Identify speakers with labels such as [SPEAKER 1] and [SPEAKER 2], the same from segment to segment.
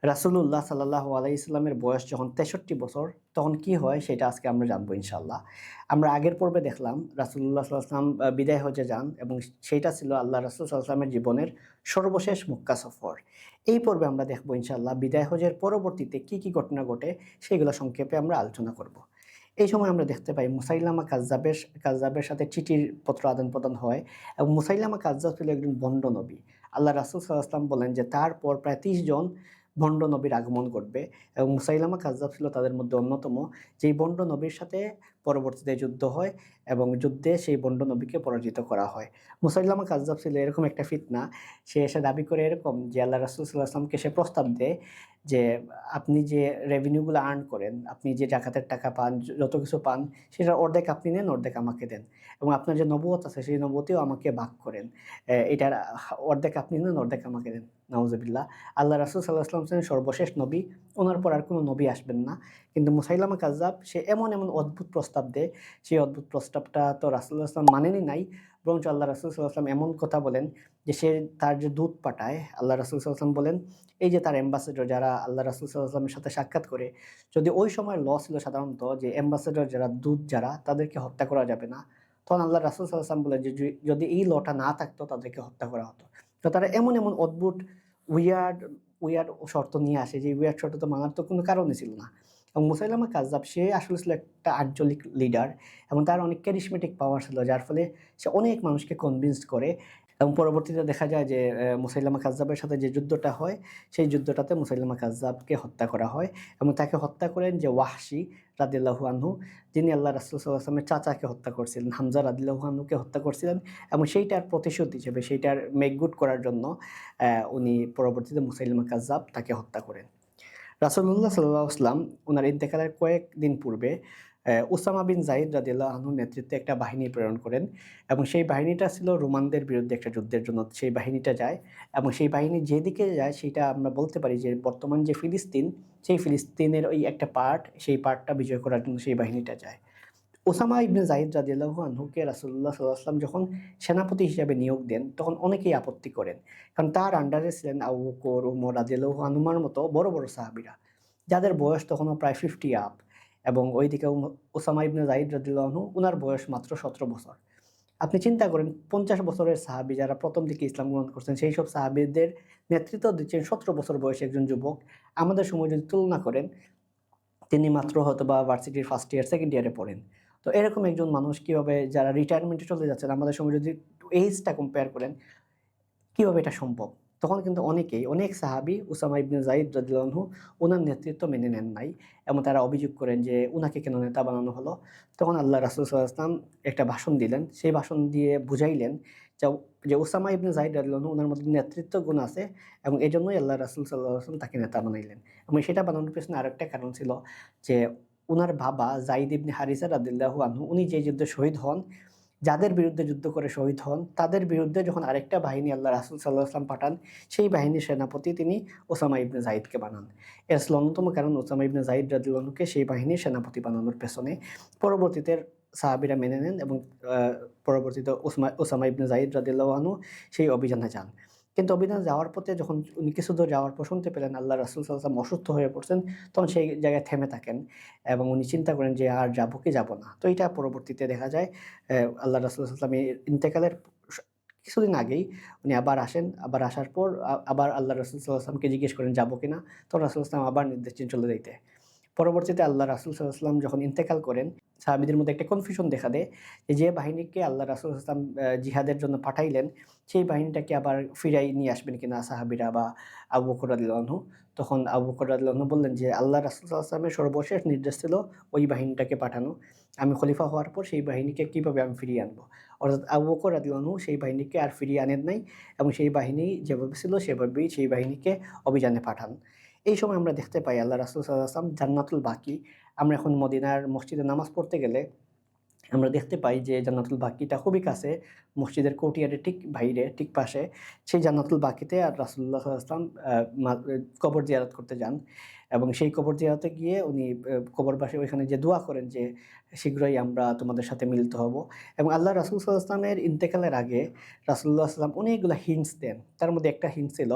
[SPEAKER 1] রাসূলুল্লাহ সাল্লাল্লাহু আলাইহি সাল্লামের বয়স যখন ৬৩ বছর, তখন কি হয় সেটা আজকে আমরা জানবো ইনশাআল্লাহ। আমরা আগের পর্বে দেখলাম রাসূলুল্লাহ সাল্লাল্লাহু আলাইহি ওয়াসাল্লাম বিদায় হজ্জে যান এবং সেইটা ছিল আল্লাহ রাসূল সাল্লাল্লাহু আলাইহি ওয়াসাল্লামের জীবনের সর্বশেষ মক্কা সফর। এই পর্বে আমরা দেখব ইনশাআল্লাহ বিদায় হজের পরবর্তীতে কি ঘটনা ঘটে সেগুলো সংক্ষেপে আমরা আলোচনা করব। এই সময় আমরা দেখতে পাই মুসাইলামা কাযযাবের সাথে চিঠির পত্র আদান-প্রদান হয় এবং মুসাইলামা কাযযাব ছিল একজন ভণ্ড নবী। আল্লাহ রাসূল সাল্লাল্লাহু আলাইহি ওয়াসাল্লাম বলেন যে তারপর প্রায় ৩০ জন ভণ্ড নবীর আগমন ঘটবে এবং মুসাইলামা কাযযাব ছিল তাদের মধ্যে অন্যতম, যেই ভণ্ড নবীর সাথে পরবর্তীতে যুদ্ধ হয় এবং যুদ্ধে সেই ভণ্ড নবীকে পরাজিত করা হয়। মুসাইলামা কাযযাব ছিল এরকম একটা ফিতনা, সে এসে দাবি করে এরকম যে আল্লাহ রাসূল সাল্লাল্লাহু আলাইহি ওয়াসাল্লামকে সে প্রস্তাব দেয় যে, "আপনি যে রেভিনিউগুলো আর্ন করেন, আপনি যে জাকাতের টাকা পান, যত কিছু পান সেটার অর্ধেক আপনি নেন, অর্ধেক আমাকে দেন। এবং আপনার যে নবুয়ত আছে সেই নবুয়তেও আমাকে ভাগ করেন। এটার অর্ধেক আপনি নেন, অর্ধেক আমাকে দেন।" নাউজুবিল্লাহ। আল্লাহ রাসূল সাল্লাল্লাহু আলাইহি ওয়াসাল্লাম ছিলেন সর্বশেষ নবী। উনার পর আর কোনো নবী আসবেন না। কিন্তু মুসাইলামা কাযযাব সে এমন অদ্ভুত প্রস্তাব দেয়, সেই অদ্ভুত প্রস্তাবটা তো রাসূলুল্লাহ সাল্লাল্লাহু আলাইহি ওয়াসাল্লাম মানেনই নাই। বরঞ্চ আল্লাহ রাসূল সাল্লাল্লাহু আলাইহি ওয়াসাল্লাম এমন কথা বলেন যে সে তার যে দূত পাঠায়, আল্লাহ রাসূল সাল্লাল্লাহু আলাইহি ওয়াসাল্লাম বলেন, এই যে তার অ্যাম্বাসেডর যারা আল্লাহ রাসূল সাল্লাল্লাহু আলাইহি ওয়াসাল্লামের সাথে সাক্ষাৎ করে, যদি ওই সময় ছিল সাধারণত যে অ্যাম্বাসেডর যারা, দূত যারা, তাদেরকে হত্যা করা যাবে না। তখন আল্লাহ রাসূল সাল্লাল্লাহু আলাইহি ওয়াসাল্লাম বলেন যে যদি এই টা না থাকতো তাদেরকে হত্যা করা হতো। তো তারা এমন অদ্ভুত উইয়ার্ড উইয়ার্ড শর্ত নিয়ে আসে যে উইয়ার্ড শর্ত তো মানার তো কোনো কারণই ছিল না। এবং মুসাইলামা কাযযাব সে আসলে ছিল একটা আঞ্চলিক লিডার এবং তার অনেক ক্যারিশমেটিক পাওয়ার ছিল, যার ফলে সে অনেক মানুষকে কনভিন্স করে। এবং পরবর্তীতে দেখা যায় যে মুসাইলামা কাযযাবের সাথে যে যুদ্ধটা হয়, সেই যুদ্ধটাতে মুসাইলামা কাযযাবকে হত্যা করা হয় এবং তাকে হত্যা করেন যে ওয়াহশী রাদিয়াল্লাহু আনহু, যিনি আল্লাহ রাসূল সাল্লাল্লাহু আলাইহি ওয়াসাল্লামের চাচাকে হত্যা করছিলেন, হামজা রাদিয়াল্লাহু আনহুকে হত্যা করছিলেন এবং সেইটার প্রতিশোধ হিসেবে, সেইটার মেক গুড করার জন্য উনি পরবর্তীতে মুসাইলামা কাযযাব তাকে হত্যা করেন। রাসূলুল্লাহ সাল্লাল্লাহু আলাইহি ওয়াসাল্লাম উনার ইন্তেকালের কয়েকদিন পূর্বে উসামা বিন যায়েদ রাদিয়াল্লাহু আনহুর নেতৃত্বে একটা বাহিনী প্রেরণ করেন এবং সেই বাহিনীটা ছিল রোমানদের বিরুদ্ধে একটা যুদ্ধের জন্য সেই বাহিনীটা যায় এবং সেই বাহিনী যেদিকে যায় সেইটা আমরা বলতে পারি যে বর্তমান যে ফিলিস্তিন, সেই ফিলিস্তিনের ওই একটা পার্ট, সেই পার্টটা বিজয় করার জন্য সেই বাহিনীটা যায়। ওসামা ইবনে যায়েদ রাদিয়াল্লাহু আনহুকে রাসূলুল্লাহ সাল্লাল্লাহু আলাইহি ওয়াসাল্লাম যখন সেনাপতি হিসেবে নিয়োগ দেন, তখন অনেকেই আপত্তি করেন। কারণ তার আন্ডারে ছিলেন আবু বকর, ওমর রাদিয়াল্লাহু আনহুমার মতো বড় সাহাবীরা, যাদের বয়স তখনও প্রায় 50 আপ, এবং ওইদিকে ওসামা ইবনে যায়েদ রাদিয়াল্লাহু আনহু উনার বয়স মাত্র 17 বছর। আপনি চিন্তা করেন 50 বছরের সাহাবী যারা প্রথম দিকে ইসলাম গ্রহণ করছেন, সেই সব সাহাবীদের নেতৃত্ব দিচ্ছেন 17 বছর বয়সী একজন যুবক। আমাদের সময় যদি তুলনা করেন, তিনি মাত্র হয়তোবা ভার্সিটির ফার্স্ট ইয়ার, সেকেন্ড ইয়ারে পড়েন। তো এরকম একজন মানুষ কিভাবে, যারা রিটায়ারমেন্টে চলে যাচ্ছেন, আমাদের সময় যদি এইজটা কম্পেয়ার করেন, কিভাবে এটা সম্ভব? তখন কিন্তু অনেক সাহাবী উসামা ইবনে যায়েদ রাদিয়াল্লাহু আনহু উনার নেতৃত্ব মেনে নেন নাই এবং তারা অভিযোগ করেন যে উনাকে কেন নেতা বানানো হলো? তখন আল্লাহ রাসূল সাল্লাল্লাহু আলাইহি ওয়াসাল্লাম একটা ভাষণ দিলেন। সেই ভাষণ দিয়ে বুঝাইলেন যে উসামা ইবনে যায়েদ রাদিয়াল্লাহু আনহু উনার মধ্যে নেতৃত্ব গুণ আছে এবং এজন্যই আল্লাহ রাসূল সাল্লাল্লাহু আলাইহি ওয়াসাল্লাম তাকে নেতা বানাইলেন। এবং সেটা বানানোর পেছনে আরেকটা কারণ ছিল যে উনার বাবা যায়েদ ইবনে হারিসা রাদিয়াল্লাহু আনহু উনি যে যুদ্ধে শহীদ হন, যাদের বিরুদ্ধে যুদ্ধ করে শহীদ হন, তাদের বিরুদ্ধে যখন আরেকটা বাহিনী আল্লাহ রাসূল সাল্লাল্লাহু আলাইহি ওয়াসাল্লাম পাঠান, সেই বাহিনীর সেনাপতি তিনি ওসামা ইবনে যায়েদকে বানান। এর আসলে অন্যতম কারণ ওসামা ইবনে যায়েদ রাদিয়াল্লাহু আনহুকে সেই বাহিনীর সেনাপতি বানানোর পেছনে। পরবর্তীতে সাহাবীরা মেনে নেন এবং আ পরবর্তীতে ওসামা ইবনে যায়েদ রাদিয়াল্লাহু আনহু সেই অভিযানে যান। কিন্তু অভিযানে যাওয়ার পথে যখন উনি কিছু দূর যাওয়ার পর শুনতে পেলেন আল্লাহ রাসূল সাল্লাল্লাহু আলাইহি ওয়াসাল্লাম অসুস্থ হয়ে পড়ছেন, তখন সেই জায়গায় থেমে থাকেন এবং উনি চিন্তা করেন যে আর যাবো কি যাব না। তো এটা পরবর্তীতে দেখা যায় আল্লাহ রাসূল সাল্লাল্লাহু আলাইহি ওয়াসাল্লাম এর ইন্তেকালের স কিছুদিন আগেই উনি আবার আসেন। আবার আসার পর আবার আল্লাহ রাসূল সাল্লাল্লাহু আলাইহি ওয়াসাল্লামকে জিজ্ঞেস করেন যাবো কিনা? তখন রাসূল সাল্লাল্লাহু আলাইহি ওয়াসাল্লাম আবার নির্দেশ দিন চলে যাইতে। পরবর্তীতে আল্লাহ রাসূল সাল্লাল্লাহু আলাইহি ওয়াসাল্লাম যখন ইন্তেকাল করেন, সাহাবীদের মধ্যে একটা কনফিউশন দেখা দেয় যে বাহিনীকে আল্লাহ রাসূল সাল্লাল্লাহু আলাইহি ওয়াসাল্লাম জিহাদের জন্য পাঠাইলেন, সেই বাহিনীটাকে আবার ফিরাই নিয়ে আসবেন কিনা সাহাবীরা বা আবু বকর রাদিয়াল্লাহু আনহু। তখন আবু বকর রাদিয়াল্লাহু আনহু বললেন যে, "আল্লাহ রাসূল সাল্লাল্লাহু আলাইহি ওয়াসাল্লামের সর্বশেষ নির্দেশ ছিল ওই বাহিনীটাকে পাঠানো। আমি খলিফা হওয়ার পর সেই বাহিনীকে কিভাবে আমি ফিরিয়ে আনবো?" অর্থাৎ আবু বকর রাদিয়াল্লাহু আনহু সেই বাহিনীকে আর ফিরিয়ে আনেন নাই এবং সেই বাহিনী যেভাবে ছিল সেভাবেই সেই বাহিনীকে অভিযানে পাঠান। এই সময় আমরা দেখতে পাই আল্লাহ রাসূল সাল্লাল্লাহু আলাইহি ওয়াসাল্লাম জান্নাতুল বাকি, আমরা এখন মদিনার মসজিদে নামাজ পড়তে গেলে আমরা দেখতে পাই যে জান্নাতুল বাকিটা খুবই কাছে, মসজিদের কোর্টইয়ার্ডের ঠিক বাইরে, ঠিক পাশে। সেই জান্নাতুল বাকিতে আর রাসূলুল্লাহ সাল্লাল্লাহু আলাইহি ওয়াসাল্লাম কবর জিয়ারত করতে যান এবং সেই কবর জিয়ারতে গিয়ে উনি কবরবাসী ওইখানে যেয়ে দোয়া করেন যে, "শীঘ্রই আমরা তোমাদের সাথে মিলিত হব।" এবং আল্লাহ রাসূল সাল্লাল্লাহু আলাইহি ওয়াসাল্লামের ইন্তেকালের আগে রাসূলুল্লাহ সাল্লাল্লাহু আলাইহি ওয়াসাল্লাম অনেকগুলা হিন্টস দেন। তার মধ্যে একটা হিন্ট ছিল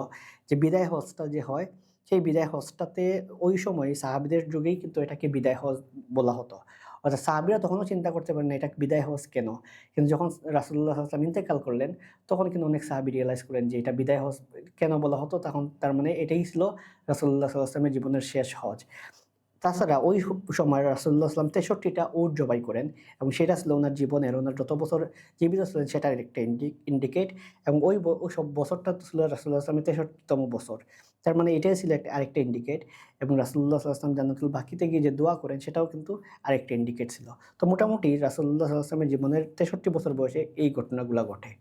[SPEAKER 1] যে বিদায় হজটা যে হয়, সেই বিদায় হজটাতে ওই সময় সাহাবীদের যুগেই কিন্তু এটাকে বিদায় হজ বলা হতো। অর্থাৎ সাহাবীরা তখনও চিন্তা করতে পারেন না এটা বিদায় হজ কেন? কিন্তু যখন রাসূলুল্লাহ সাল্লাল্লাহু আলাইহি ওয়াসাল্লাম ইন্তেকাল করলেন, তখন কিন্তু অনেক সাহাবী রিয়ালাইজ করলেন যে এটা বিদায় হজ কেন বলা হতো? তখন তার মানে এটাই ছিল রাসূলুল্লাহ সাল্লাল্লাহু আলাইহি ওয়াসাল্লামের জীবনের শেষ হজ। তাছাড়া ওই সময় রাসূলুল্লাহ সাল্লাম ৬৩ টা উট জবাই করেন এবং সেটা ছিল উনার জীবনের উনার যত বছর জীবিত ছিলেন সেটার একটা ইন্ডিকেট এবং ওই সব বছরটা ছিল রাসূলুল্লাহ সাল্লামের ৬৩তম বছর। তার মানে এটাই ছিল আরেকটা ইন্ডিকেট এবং রাসূলুল্লাহ সাল্লাল্লাহু আলাইহি ওয়াসাল্লাম জান্নাতুল বাকিতে গিয়ে যে দোয়া করেন সেটাও কিন্তু আরেকটা ইন্ডিকেট ছিল। তো মোটামুটি রাসূলুল্লাহ সাল্লাল্লাহু আলাইহি ওয়াসাল্লামের জীবনের ৬৩ বছর বয়সে এই ঘটনাগুলা ঘটে।